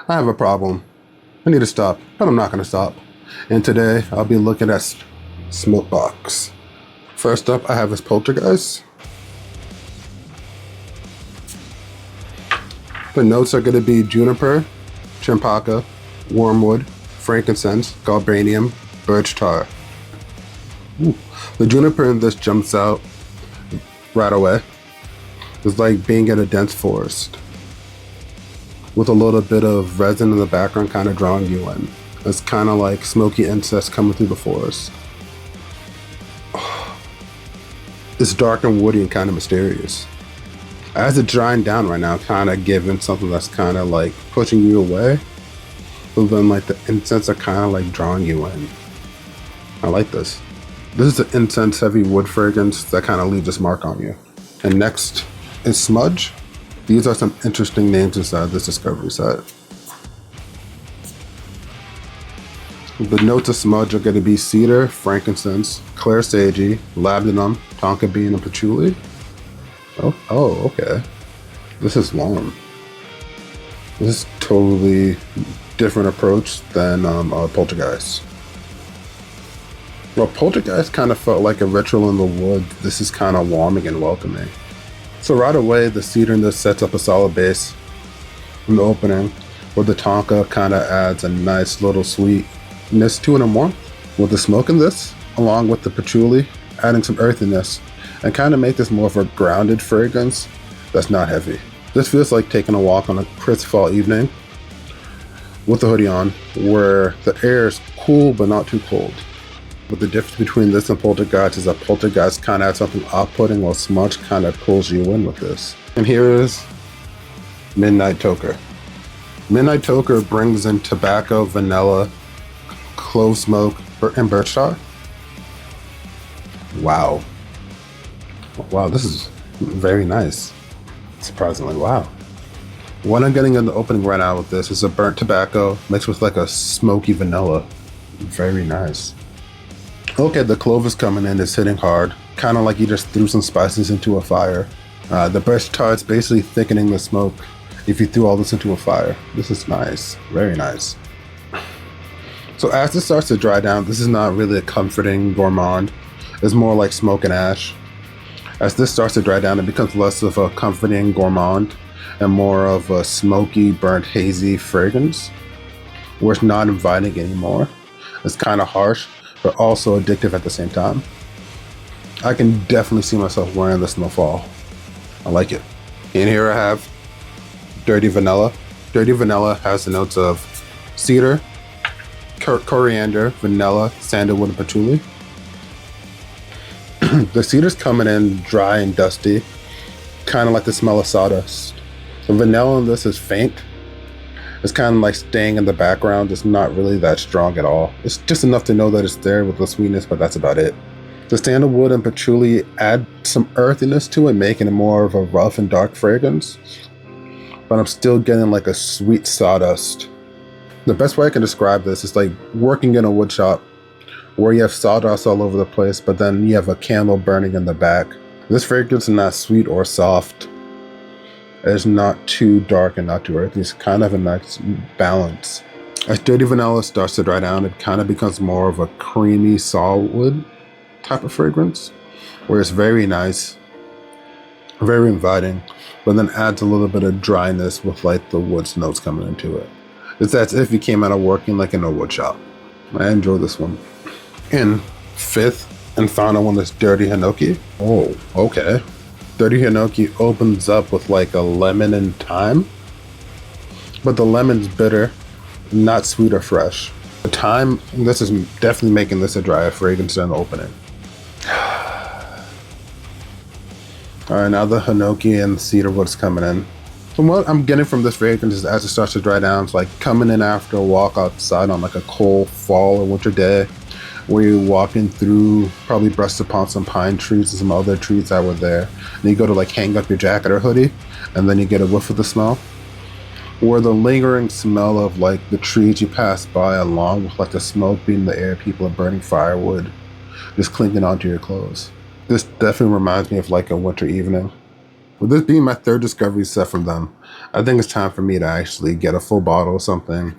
I have a problem. I need to stop, but I'm not going to stop. And today I'll be looking at smoke box. First up, I have this Poltergeist. The notes are going to be Juniper, champaca, wormwood, frankincense, galbanum, birch tar. Ooh. The Juniper in this jumps out right away. It's like being in a dense forest with a little bit of resin in the background kind of drawing you in. It's kind of like smoky incense coming through the forest. It's dark and woody and kind of mysterious. As it's drying down right now, kind of giving something that's kind of like pushing you away, but then like the incense are kind of like drawing you in. I like this. This is an incense heavy wood fragrance that kind of leaves this mark on you. And next is Smudge. These are some interesting names inside this discovery set. The notes of Smudge are going to be Cedar, frankincense, clary sagey, labdanum, tonka bean, and patchouli. Oh, okay. This is warm. This is totally different approach than Poltergeist. Well, Poltergeist kind of felt like a ritual in the woods. This is kind of warming and welcoming. So right away, the cedar in this sets up a solid base in the opening, where the tonka kind of adds a nice little sweetness to it and warmth. With the smoke in this, along with the patchouli, adding some earthiness, and kind of make this more of a grounded fragrance that's not heavy. This feels like taking a walk on a crisp fall evening with the hoodie on, where the air is cool but not too cold. But the difference between this and Poltergeist is that Poltergeist kind of adds something off-putting, while Smudge kind of pulls you in with this. And here is Midnight Toker. Midnight Toker brings in tobacco, vanilla, clove smoke, and birch tar. Wow. Wow, this is very nice. Surprisingly, wow. What I'm getting in the opening right now with this is a burnt tobacco mixed with like a smoky vanilla. Very nice. Okay, the clove is coming in, it's hitting hard. Kind of like you just threw some spices into a fire. The birch tar is basically thickening the smoke if you threw all this into a fire. This is nice, very nice. So as this starts to dry down, this is not really a comforting gourmand. It's more like smoke and ash. As this starts to dry down, it becomes less of a comforting gourmand and more of a smoky, burnt, hazy fragrance, where it's not inviting anymore. It's kind of harsh, but also addictive at the same time. I can definitely see myself wearing this in the fall. I like it. And here I have Dirty Vanilla. Dirty Vanilla has the notes of cedar, coriander, vanilla, sandalwood, and patchouli. The cedar's coming in dry and dusty, kind of like the smell of sawdust. The vanilla in this is faint. It's kind of like staying in the background. It's not really that strong at all. It's just enough to know that it's there with the sweetness, but that's about it. The sandalwood and patchouli add some earthiness to it, making it more of a rough and dark fragrance. But I'm still getting like a sweet sawdust. The best way I can describe this is like working in a wood shop where you have sawdust all over the place, but then you have a candle burning in the back. This fragrance is not sweet or soft. It's not too dark and not too earthy. It's kind of a nice balance. As Dirty Vanilla starts to dry down, it kind of becomes more of a creamy sawwood type of fragrance, where it's very nice, very inviting, but then adds a little bit of dryness with like the woods notes coming into it. It's as if you came out of working like in a wood shop. I enjoy this one. In fifth and final one is Dirty Hinoki. Oh, okay. Dirty Hinoki opens up with like a lemon and thyme, but the lemon's bitter, not sweet or fresh. The thyme, this is definitely making this a drier fragrance than the opening. All right, now the Hinoki and cedar wood's coming in. From what I'm getting from this fragrance is as it starts to dry down, it's like coming in after a walk outside on like a cold fall or winter day, where you're walking through, probably brushed upon some pine trees and some other trees that were there. And you go to like hang up your jacket or hoodie, and then you get a whiff of the smell. Or the lingering smell of like the trees you pass by, along with like the smoke being in the air, people are burning firewood, just clinging onto your clothes. This definitely reminds me of like a winter evening. With this being my third discovery set from them, I think it's time for me to actually get a full bottle of something